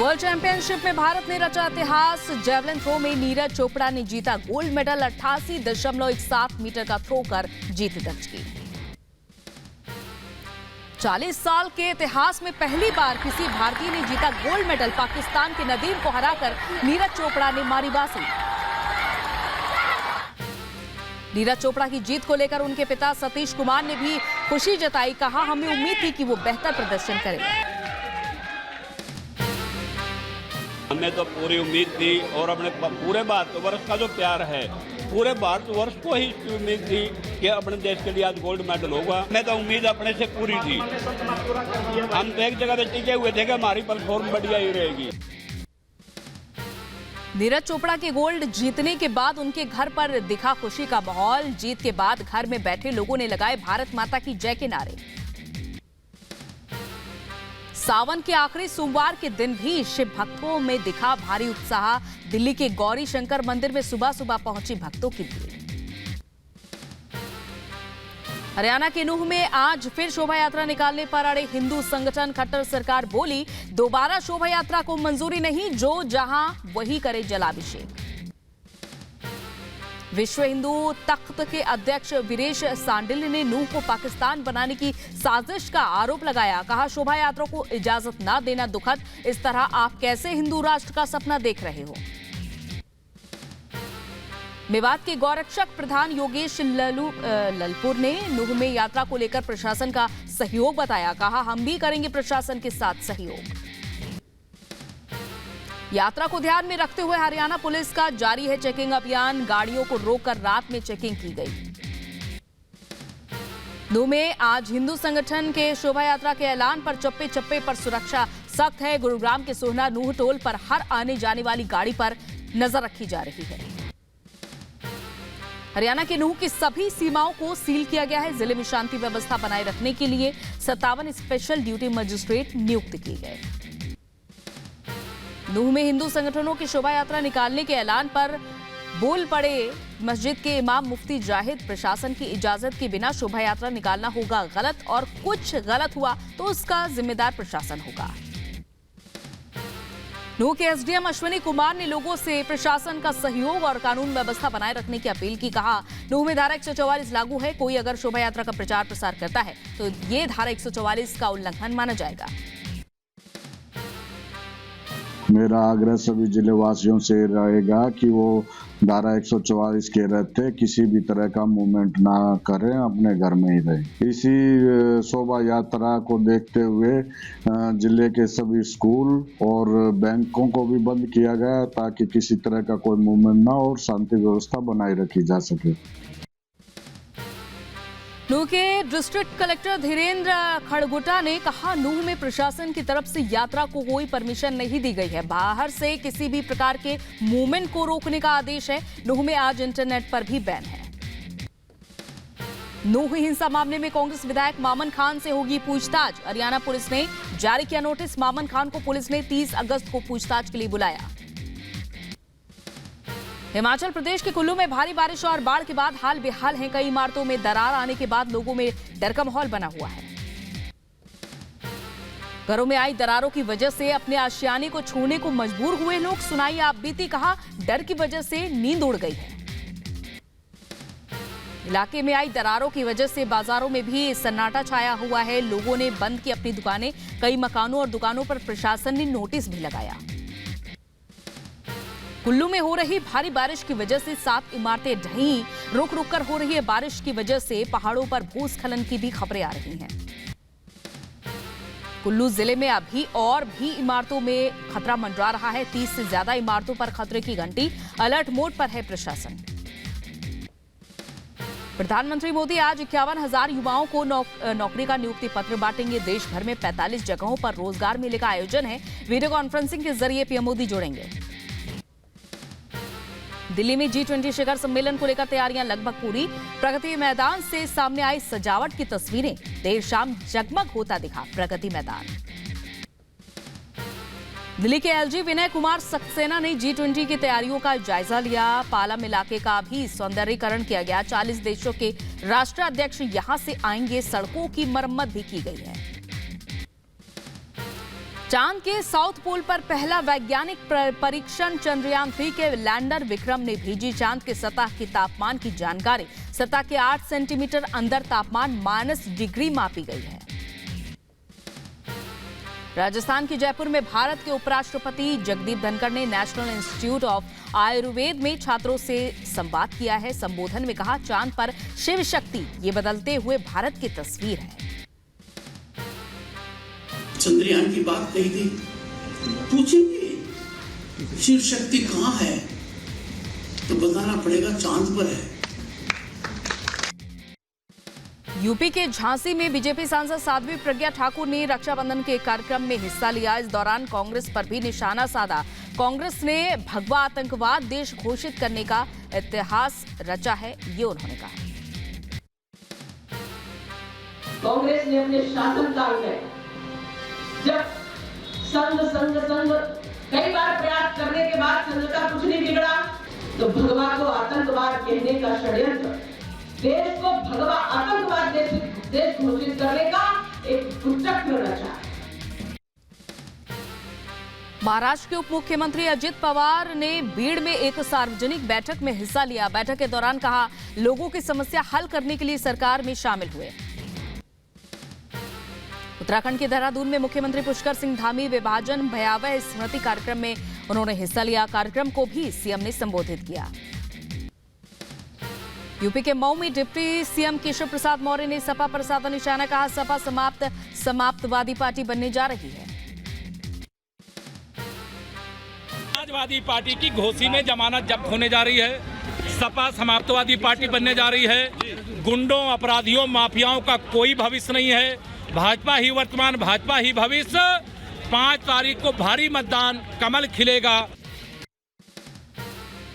World championship में भारत ने रचा इतिहास। जेवलिन थ्रो में नीरज चोपड़ा ने जीता गोल्ड मेडल। 88.17 मीटर का थ्रो कर जीत दर्ज की। 40 साल के इतिहास में पहली बार किसी भारतीय ने जीता गोल्ड मेडल। पाकिस्तान के नदीम को हराकर नीरज चोपड़ा ने मारी बाजी। नीरज चोपड़ा की जीत को लेकर उनके पिता सतीश कुमार ने भी खुशी जताई। कहा, हमें उम्मीद थी कि वो बेहतर प्रदर्शन करेगा। हमें तो पूरी उम्मीद थी और अपने पूरे भारतवर्ष का जो प्यार है, पूरे भारतवर्ष को ही इसकी उम्मीद थी कि अपने देश के लिए आज गोल्ड मेडल होगा। मैं तो उम्मीद अपने से पूरी थी। हम तो एक जगह पे टिके हुए थे कि हमारी परफॉर्मेंस बढ़िया ही रहेगी। नीरज चोपड़ा के गोल्ड जीतने के बाद उनके घर पर दिखा खुशी का माहौल। जीत के बाद घर में बैठे लोगों ने लगाए भारत माता की जय के नारे। सावन के आखिरी सोमवार के दिन भी शिव भक्तों में दिखा भारी उत्साह। दिल्ली के गौरी शंकर मंदिर में सुबह सुबह पहुंची भक्तों की भीड़। हरियाणा के नूह में आज फिर शोभा यात्रा निकालने पर अड़े हिंदू संगठन। खट्टर सरकार बोली, दोबारा शोभा यात्रा को मंजूरी नहीं, जो जहां वही करे जलाभिषेक। विश्व हिंदू तख्त के अध्यक्ष वीरेश सांडिल ने नूह को पाकिस्तान बनाने की साजिश का आरोप लगाया। कहा, शोभा यात्रा को इजाजत न देना दुखद। इस तरह आप कैसे हिंदू राष्ट्र का सपना देख रहे हो। मेवात के गौरक्षक प्रधान योगेश ललपुर ने नूह में यात्रा को लेकर प्रशासन का सहयोग बताया। कहा, हम भी करेंगे प्रशासन के साथ सहयोग। यात्रा को ध्यान में रखते हुए हरियाणा पुलिस का जारी है चेकिंग अभियान। गाड़ियों को रोककर रात में चेकिंग की गई। नूह में आज हिंदू संगठन के शोभा यात्रा के ऐलान पर चप्पे चप्पे पर सुरक्षा सख्त है। गुरुग्राम के सोहना नूह टोल पर हर आने जाने वाली गाड़ी पर नजर रखी जा रही है। हरियाणा के नूह की सभी सीमाओं को सील किया गया है। जिले में शांति व्यवस्था बनाए रखने के लिए 57 स्पेशल ड्यूटी मजिस्ट्रेट नियुक्त किए गए। नूह में हिंदू संगठनों की शोभा यात्रा निकालने के ऐलान पर बोल पड़े मस्जिद के इमाम मुफ्ती जाहिद। प्रशासन की इजाजत के बिना शोभा यात्रा निकालना होगा गलत, और कुछ गलत हुआ तो उसका जिम्मेदार प्रशासन होगा। नूह के एसडीएम अश्विनी कुमार ने लोगों से प्रशासन का सहयोग और कानून व्यवस्था बनाए रखने की अपील की। कहा, नूह में धारा 144 लागू है। कोई अगर शोभा यात्रा का प्रचार प्रसार करता है तो ये धारा 144 का उल्लंघन माना जाएगा। मेरा आग्रह सभी जिले वासियों से रहेगा कि वो धारा 144 के रहते किसी भी तरह का मूवमेंट ना करें, अपने घर में ही रहें। इसी शोभा यात्रा को देखते हुए जिले के सभी स्कूल और बैंकों को भी बंद किया गया ताकि किसी तरह का कोई मूवमेंट ना हो और शांति व्यवस्था बनाए रखी जा सके। नूह के डिस्ट्रिक्ट कलेक्टर धीरेन्द्र खड़गुटा ने कहा, नूह में प्रशासन की तरफ से यात्रा को कोई परमिशन नहीं दी गई है। बाहर से किसी भी प्रकार के मूवमेंट को रोकने का आदेश है। नूह में आज इंटरनेट पर भी बैन है। नूह हिंसा मामले में कांग्रेस विधायक मामन खान से होगी पूछताछ। हरियाणा पुलिस ने जारी किया नोटिस। मामन खान को पुलिस ने 30 अगस्त को पूछताछ के लिए बुलाया। हिमाचल प्रदेश के कुल्लू में भारी बारिश और बाढ़ के बाद हाल बेहाल है। कई इमारतों में दरार आने के बाद लोगों में डर का माहौल बना हुआ है। घरों में आई दरारों की वजह से अपने आशियाने को छोड़ने को मजबूर हुए लोग। सुनाई आप बीती। कहा, डर की वजह से नींद उड़ गई है। इलाके में आई दरारों की वजह से बाजारों में भी सन्नाटा छाया हुआ है। लोगों ने बंद की अपनी दुकानें। कई मकानों और दुकानों पर प्रशासन ने नोटिस भी लगाया। कुल्लू में हो रही भारी बारिश की वजह से 7 इमारतें ढहीं। रुक रुक कर हो रही बारिश की वजह से पहाड़ों पर भूस्खलन की भी खबरें आ रही हैं। कुल्लू जिले में अभी और भी इमारतों में खतरा मंडरा रहा है। 30 से ज्यादा इमारतों पर खतरे की घंटी। अलर्ट मोड पर है प्रशासन। प्रधानमंत्री मोदी आज 51,000 युवाओं को नौकरी का नियुक्ति पत्र बांटेंगे। देश भर में 45 जगहों पर रोजगार मेले का आयोजन है। वीडियो कॉन्फ्रेंसिंग के जरिए पीएम मोदी जुड़ेंगे। दिल्ली में G20 शिखर सम्मेलन को लेकर तैयारियां लगभग पूरी। प्रगति मैदान से सामने आई सजावट की तस्वीरें। देर शाम जगमग होता दिखा प्रगति मैदान। दिल्ली के एलजी विनय कुमार सक्सेना ने G20 की तैयारियों का जायजा लिया। पालम इलाके का भी सौंदर्यीकरण किया गया। 40 देशों के राष्ट्राध्यक्ष यहां से आएंगे। सड़कों की मरम्मत भी की गई है। चांद के साउथ पोल पर पहला वैज्ञानिक परीक्षण चंद्रयान-3 के लैंडर विक्रम ने भेजी चांद के सतह के तापमान की जानकारी। सतह के 8 सेंटीमीटर अंदर तापमान -डिग्री मापी गई है। राजस्थान के जयपुर में भारत के उपराष्ट्रपति जगदीप धनखड़ ने नेशनल इंस्टीट्यूट ऑफ आयुर्वेद में छात्रों से संवाद किया है। संबोधन में कहा, चांद पर शिव शक्ति ये बदलते हुए भारत की तस्वीर है। चंद्रयान की बात कही थी, पूछेंगे शिव शक्ति कहां है तो बताना पड़ेगा चांद पर है। यूपी के झांसी में बीजेपी सांसद साध्वी प्रज्ञा ठाकुर ने रक्षाबंधन के कार्यक्रम में हिस्सा लिया। इस दौरान कांग्रेस पर भी निशाना साधा। कांग्रेस ने भगवा आतंकवाद देश घोषित करने का इतिहास रचा है, ये उन्होंने कहा। कांग्रेस ने अपने शासनकाल में जब संघ कई बार प्रयास करने के बाद संघ का कुछ नहीं बिगड़ा, तो भगवा को आतंकवाद कहने का षड्यंत्र, देश को भगवा आतंकवाद देश घोषित करने का एक कुचक्र रचा। महाराष्ट्र के उप मुख्यमंत्री अजित पवार ने भीड़ में एक सार्वजनिक बैठक में हिस्सा लिया। बैठक के दौरान कहा, लोगों की समस्या हल करने के लिए सरकार में शामिल हुए। उत्तराखंड के देहरादून में मुख्यमंत्री पुष्कर सिंह धामी विभाजन भयावह स्मृति कार्यक्रम में उन्होंने हिस्सा लिया। कार्यक्रम को भी सीएम ने संबोधित किया। यूपी के मऊ में डिप्टी सीएम केशव प्रसाद मौर्य ने सपा पर साधा निशाना। कहा, सपा समाप्तवादी पार्टी बनने जा रही है। समाजवादी पार्टी की घोसी में जमानत जब्त होने जा रही है। सपा समाप्तवादी पार्टी बनने जा रही है। गुंडों, अपराधियों, माफियाओं का कोई भविष्य नहीं है। भाजपा ही वर्तमान, भाजपा ही भविष्य। 5 तारीख को भारी मतदान, कमल खिलेगा।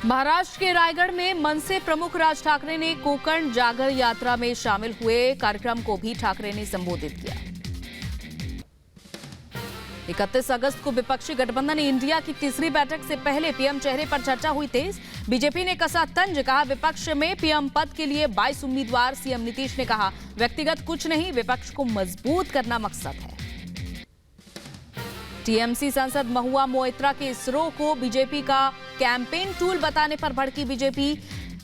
महाराष्ट्र के रायगढ़ में मनसे प्रमुख राज ठाकरे ने कोकण जागर यात्रा में शामिल हुए। कार्यक्रम को भी ठाकरे ने संबोधित किया। 31 अगस्त को विपक्षी गठबंधन इंडिया की तीसरी बैठक से पहले पीएम चेहरे पर चर्चा हुई तेज। बीजेपी ने कसा तंज। कहा, विपक्ष में पीएम पद के लिए 22 उम्मीदवार। सीएम नीतीश ने कहा, व्यक्तिगत कुछ नहीं, विपक्ष को मजबूत करना मकसद है। टीएमसी सांसद महुआ मोइत्रा के इसरो को बीजेपी का कैंपेन टूल बताने पर भड़की बीजेपी।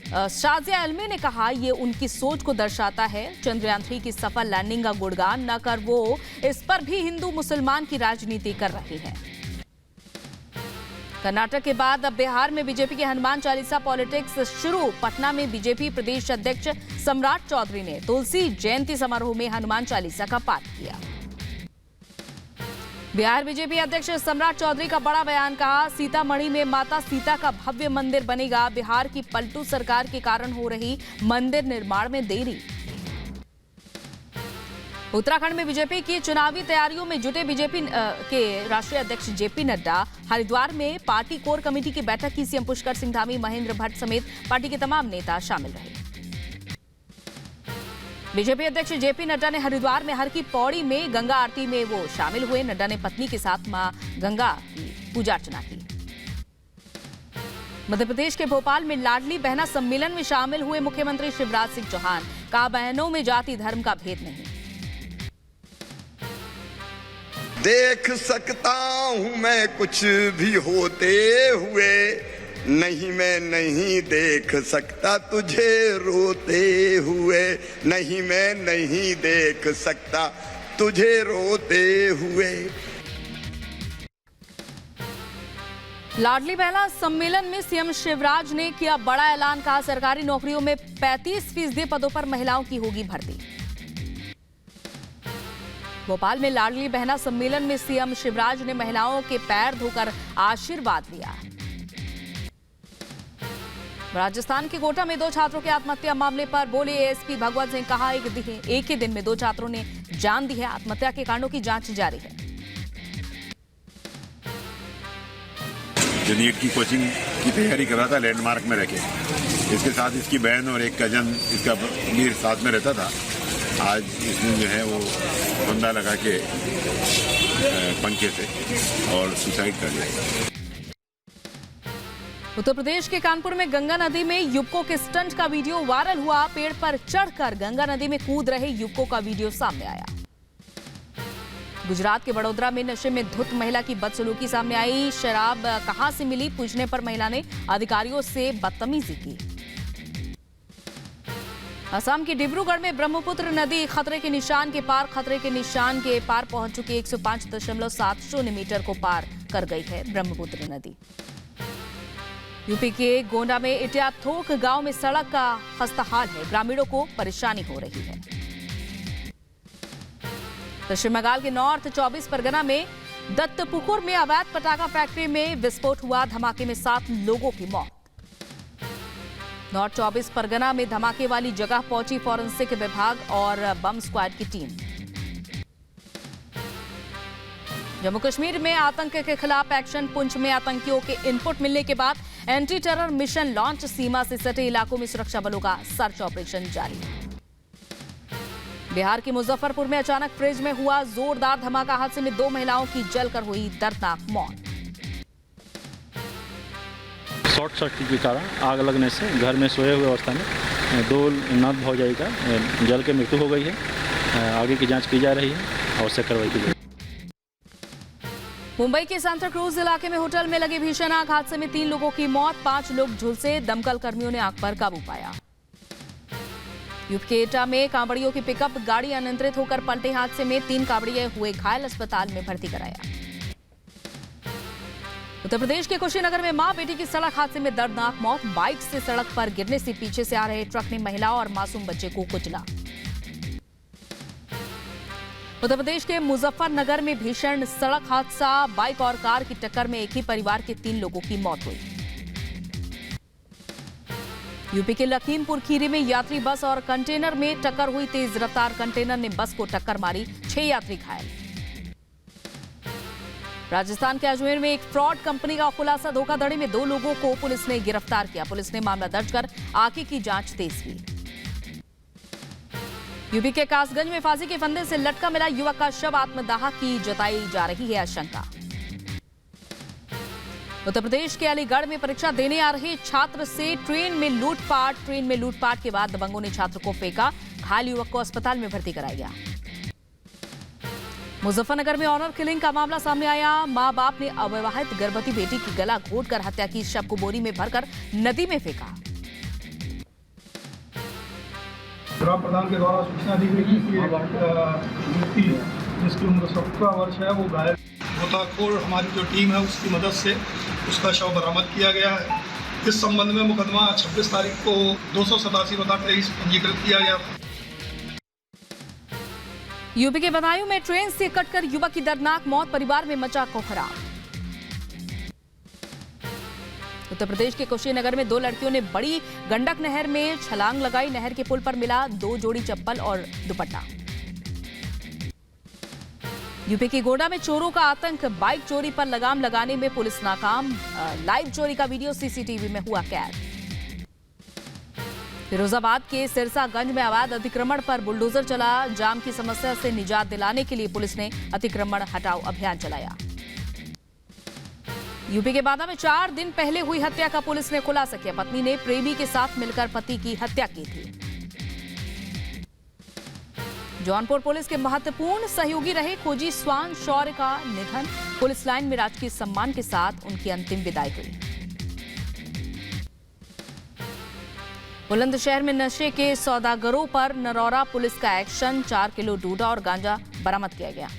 शाजिया अल्मी ने कहा, ये उनकी सोच को दर्शाता है। चंद्रयान-3 की सफल लैंडिंग का गुणगान न कर वो इस पर भी हिंदू मुसलमान की राजनीति कर रही है। कर्नाटक के बाद अब बिहार में बीजेपी के हनुमान चालीसा पॉलिटिक्स शुरू। पटना में बीजेपी प्रदेश अध्यक्ष सम्राट चौधरी ने तुलसी जयंती समारोह में हनुमान चालीसा का पाठ किया। बिहार बीजेपी अध्यक्ष सम्राट चौधरी का बड़ा बयान। कहा, सीतामढ़ी में माता सीता का भव्य मंदिर बनेगा। बिहार की पलटू सरकार के कारण हो रही मंदिर निर्माण में देरी। उत्तराखंड में बीजेपी की चुनावी तैयारियों में जुटे बीजेपी के राष्ट्रीय अध्यक्ष जेपी नड्डा। हरिद्वार में पार्टी कोर कमेटी की बैठक की। सीएम पुष्कर सिंह धामी, महेंद्र भट्ट समेत पार्टी के तमाम नेता शामिल रहे। बीजेपी अध्यक्ष जेपी नड्डा ने हरिद्वार में हर की पौड़ी में गंगा आरती में वो शामिल हुए। नड्डा ने पत्नी के साथ मां गंगा की पूजा अर्चना की। मध्य प्रदेश के भोपाल में लाडली बहना सम्मेलन में शामिल हुए मुख्यमंत्री शिवराज सिंह चौहान। कहा, बहनों में जाति धर्म का भेद नहीं। देख सकता हूं मैं कुछ भी होते हुए, नहीं मैं नहीं देख सकता तुझे रोते हुए, नहीं मैं नहीं देख सकता तुझे रोते हुए। लाडली बहना सम्मेलन में सीएम शिवराज ने किया बड़ा ऐलान। कहा, सरकारी नौकरियों में 35% पदों पर महिलाओं की होगी भर्ती। भोपाल में लाडली बहना सम्मेलन में सीएम शिवराज ने महिलाओं के पैर धोकर आशीर्वाद लिया। राजस्थान के कोटा में 2 छात्रों की आत्महत्या मामले पर बोले एएसपी भगवत सिंह। कहा, एक ही दिन में 2 छात्रों ने जान दी है। आत्महत्या के कारणों की जांच जारी है। जो नीट की कोचिंग की तैयारी कर रहा था लैंडमार्क में रखे, इसके साथ इसकी बहन और एक कजन इसका मीर साथ में रहता था। आज इसने जो है वो बंदा लगा के पंखे से और सुसाइड कर लिया। उत्तर प्रदेश के कानपुर में गंगा नदी में युवकों के स्टंट का वीडियो वायरल हुआ। पेड़ पर चढ़कर गंगा नदी में कूद रहे युवकों का वीडियो सामने आया। गुजरात के वडोदरा में नशे में धुत महिला की बदसलूकी सामने आई। शराब कहां से मिली पूछने पर महिला ने अधिकारियों से बदतमीजी की। असम के डिब्रूगढ़ में ब्रह्मपुत्र नदी खतरे के निशान के पार पहुंच चुकी 105.70 मीटर को पार कर गई है ब्रह्मपुत्र नदी। यूपी के गोंडा में इटिया थोक गांव में सड़क का खस्ता हाल है, ग्रामीणों को परेशानी हो रही है। पश्चिम बंगाल के नॉर्थ 24 परगना में दत्तपुकुर में अवैध पटाखा फैक्ट्री में विस्फोट हुआ, धमाके में 7 लोगों की मौत। नॉर्थ 24 परगना में धमाके वाली जगह पहुंची फॉरेंसिक विभाग और बम स्क्वाड की टीम। जम्मू कश्मीर में आतंक के खिलाफ एक्शन, पुंछ में आतंकियों के इनपुट मिलने के बाद एंटी टेरर मिशन लॉन्च, सीमा से सटे इलाकों में सुरक्षा बलों का सर्च ऑपरेशन जारी। बिहार के मुजफ्फरपुर में अचानक फ्रिज में हुआ जोरदार धमाका, हादसे में 2 महिलाओं की जलकर हुई दर्दनाक मौत। शॉर्ट सर्किट के कारण आग लगने से घर में सोए हुए अवस्था में 2 नर्स भौजाई का जल के मृत्यु हो गई है। आगे की जांच की जा रही है, आवश्यक कार्रवाई की जाएगी। मुंबई के सांता क्रूज इलाके में होटल में लगी भीषण आग, हादसे में 3 लोगों की मौत, 5 लोग झुलसे, दमकल कर्मियों ने आग पर काबू पाया। यूपी के एटा में कांवड़ियों की पिकअप गाड़ी अनियंत्रित होकर पलटे, हादसे में 3 कांवड़िये हुए घायल, अस्पताल में भर्ती कराया। उत्तर प्रदेश के कुशीनगर में मां बेटी की सड़क हादसे में दर्दनाक मौत, बाइक से सड़क पर गिरने से पीछे से आ रहे ट्रक ने महिला और मासूम बच्चे को कुचला। उत्तर प्रदेश के मुजफ्फरनगर में भीषण सड़क हादसा, बाइक और कार की टक्कर में एक ही परिवार के 3 लोगों की मौत हुई। यूपी के लखीमपुर खीरी में यात्री बस और कंटेनर में टक्कर हुई, तेज रफ्तार कंटेनर ने बस को टक्कर मारी, 6 यात्री घायल। राजस्थान के अजमेर में एक फ्रॉड कंपनी का खुलासा, धोखाधड़ी में 2 लोगों को पुलिस ने गिरफ्तार किया। पुलिस ने मामला दर्ज कर आगे की जांच तेज की। यूपी के कासगंज में फांसी के फंदे से लटका मिला युवक का शव, आत्मदाह की जताई जा रही है आशंका। उत्तर प्रदेश के अलीगढ़ में परीक्षा देने आ रहे छात्र से ट्रेन में लूटपाट के बाद दबंगों ने छात्र को फेंका, घायल युवक को अस्पताल में भर्ती कराया गया। मुजफ्फरनगर में ऑनर किलिंग का मामला सामने आया, मां बाप ने अविवाहित गर्भवती बेटी की गला घोंटकर हत्या की, शव को बोरी में भरकर नदी में फेंका। ग्राम प्रधान के द्वारा सूचना दी गई कि व्यक्ति जिसकी उम्र 17 वर्ष है वो घायल, गोताखोर हमारी जो टीम है उसकी मदद से उसका शव बरामद किया गया है। इस संबंध में मुकदमा 26 तारीख को 287/23 पंजीकृत किया गया। यूपी के बदायूं में ट्रेन से कटकर युवक की दर्दनाक मौत, परिवार में मचा कोहराम। उत्तर प्रदेश के कुशीनगर में 2 लड़कियों ने बड़ी गंडक नहर में छलांग लगाई, नहर के पुल पर मिला 2 जोड़ी चप्पल और दुपट्टा। यूपी के गोंडा में चोरों का आतंक, बाइक चोरी पर लगाम लगाने में पुलिस नाकाम, लाइव चोरी का वीडियो सीसीटीवी में हुआ कैद। फिरोजाबाद के सिरसागंज में अवैध अतिक्रमण पर बुलडोजर चला, जाम की समस्या से निजात दिलाने के लिए पुलिस ने अतिक्रमण हटाओ अभियान चलाया। यूपी के बादा में 4 दिन पहले हुई हत्या का पुलिस ने खुलासा किया, पत्नी ने प्रेमी के साथ मिलकर पति की हत्या की थी। जौनपुर पुलिस के महत्वपूर्ण सहयोगी रहे खोजी स्वान शौर्य का निधन, पुलिस लाइन में राजकीय सम्मान के साथ उनकी अंतिम विदाई हुई। बुलंदशहर में नशे के सौदागरों पर नरौरा पुलिस का एक्शन, 4 किलो डूडा और गांजा बरामद किया गया।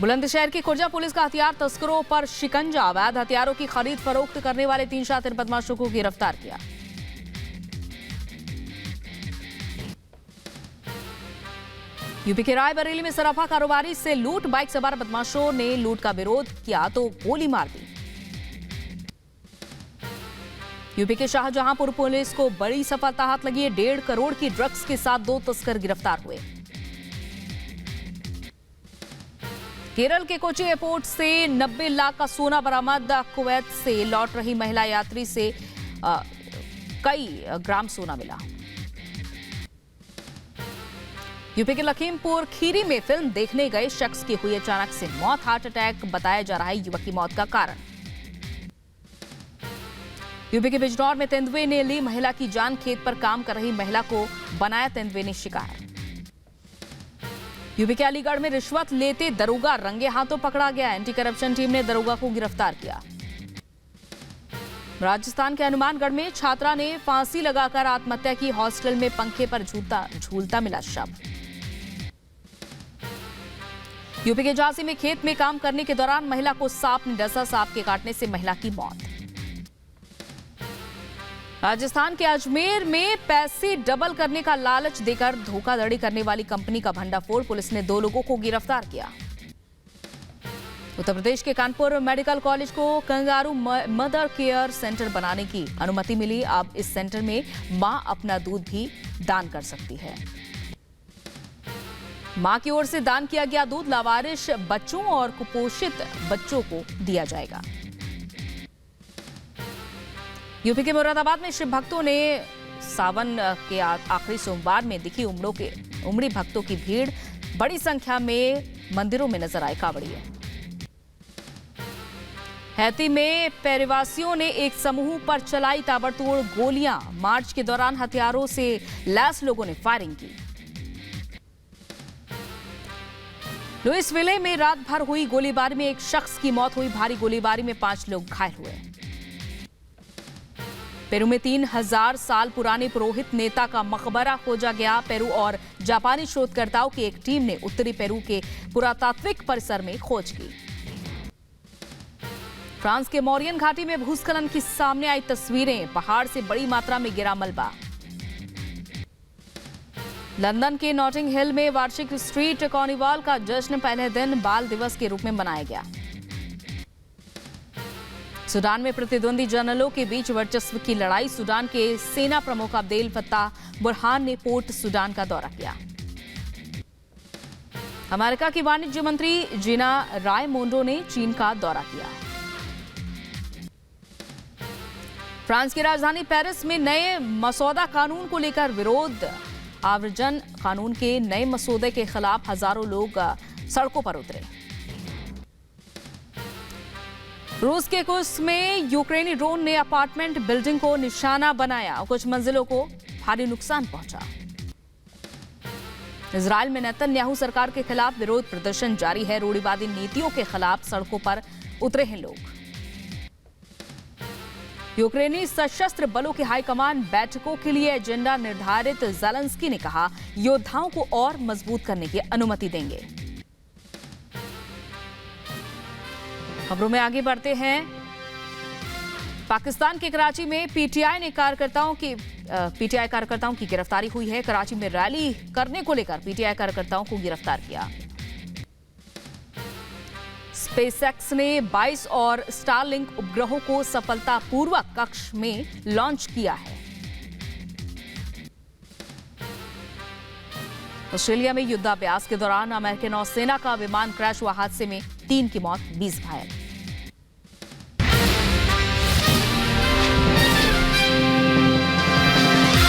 बुलंदशहर की खुर्जा पुलिस का हथियार तस्करों पर शिकंजा, अवैध हथियारों की खरीद फरोख्त करने वाले 3 शातिर बदमाशों को गिरफ्तार किया। यूपी के रायबरेली में सराफा कारोबारी से लूट, बाइक सवार बदमाशों ने लूट का विरोध किया तो गोली मार दी। यूपी के शाहजहांपुर पुलिस को बड़ी सफलता हाथ लगी है, 1.5 करोड़ की ड्रग्स के साथ 2 तस्कर गिरफ्तार हुए। केरल के कोची एयरपोर्ट से 90 लाख का सोना बरामद, कुवैत से लौट रही महिला यात्री से कई ग्राम सोना मिला। यूपी के लखीमपुर खीरी में फिल्म देखने गए शख्स की हुई अचानक से मौत, हार्ट अटैक बताया जा रहा है युवक की मौत का कारण। यूपी के बिजनौर में तेंदुए ने ली महिला की जान, खेत पर काम कर रही महिला को बनाया तेंदुए ने शिकार। यूपी के अलीगढ़ में रिश्वत लेते दरोगा रंगे हाथों पकड़ा गया। एंटी करप्शन टीम ने दरोगा को गिरफ्तार किया। राजस्थान के हनुमानगढ़ में छात्रा ने फांसी लगाकर आत्महत्या की। हॉस्टल में पंखे पर झूलता मिला शव। यूपी के झांसी में खेत में काम करने के दौरान महिला को सांप ने डसा। सांप के काटने से महिला की मौत। राजस्थान के अजमेर में पैसे डबल करने का लालच देकर धोखाधड़ी करने वाली कंपनी का भंडाफोड़। पुलिस ने 2 लोगों को गिरफ्तार किया। उत्तर प्रदेश के कानपुर मेडिकल कॉलेज को कंगारू मदर केयर सेंटर बनाने की अनुमति मिली। अब इस सेंटर में मां अपना दूध भी दान कर सकती है। मां की ओर से दान किया गया दूध लावारिश बच्चों और कुपोषित बच्चों को दिया जाएगा। यूपी के मुरादाबाद में शिव भक्तों ने सावन के आखिरी सोमवार में दिखी उमड़ी भक्तों की भीड़। बड़ी संख्या में मंदिरों में नजर आए कांवड़िए। हैती में पेरिवासियों ने एक समूह पर चलाई ताबड़तोड़ गोलियां। मार्च के दौरान हथियारों से लैस लोगों ने फायरिंग की। लुइसविले में रात भर हुई गोलीबारी में एक शख्स की मौत हुई। भारी गोलीबारी में 5 लोग घायल हुए। पेरू में 3000 साल पुराने पुरोहित नेता का मकबरा खोजा गया। पेरू और जापानी शोधकर्ताओं की एक टीम ने उत्तरी पेरू के पुरातात्विक परिसर में खोज की। फ्रांस के मौरियन घाटी में भूस्खलन की सामने आई तस्वीरें। पहाड़ से बड़ी मात्रा में गिरा मलबा। लंदन के नॉटिंग हिल में वार्षिक स्ट्रीट कार्निवाल का जश्न पहले दिन बाल दिवस के रूप में मनाया गया। सूडान में प्रतिद्वंदी जनरलों के बीच वर्चस्व की लड़ाई। सूडान के सेना प्रमुख अब्देल फत्ताह बुरहान ने पोर्ट सूडान का दौरा किया। अमेरिका की वाणिज्य मंत्री जीना रायमोंडो ने चीन का दौरा किया। फ्रांस की राजधानी पेरिस में नए मसौदा कानून को लेकर विरोध। आव्रजन कानून के नए मसौदे के खिलाफ हजारों लोग सड़कों पर उतरे। रूस के कुर्स्क में यूक्रेनी ड्रोन ने अपार्टमेंट बिल्डिंग को निशाना बनाया। कुछ मंजिलों को भारी नुकसान पहुंचा। इजरायल में नेतन्याहू सरकार के खिलाफ विरोध प्रदर्शन जारी है। रूढ़िवादी नीतियों के खिलाफ सड़कों पर उतरे हैं लोग। यूक्रेनी सशस्त्र बलों की हाईकमान बैठकों के लिए एजेंडा निर्धारित। ज़ेलेंस्की ने कहा योद्धाओं को और मजबूत करने की अनुमति देंगे। खबरों में आगे बढ़ते हैं। पाकिस्तान के कराची में पीटीआई कार्यकर्ताओं की गिरफ्तारी हुई है। कराची में रैली करने को लेकर पीटीआई कार्यकर्ताओं को गिरफ्तार किया। स्पेसएक्स ने 22 और स्टारलिंक उपग्रहों को सफलतापूर्वक कक्ष में लॉन्च किया है। ऑस्ट्रेलिया में युद्धाभ्यास के दौरान अमेरिकी नौसेना का विमान क्रैश हुआ। हादसे में 3 की मौत, 20 घायल।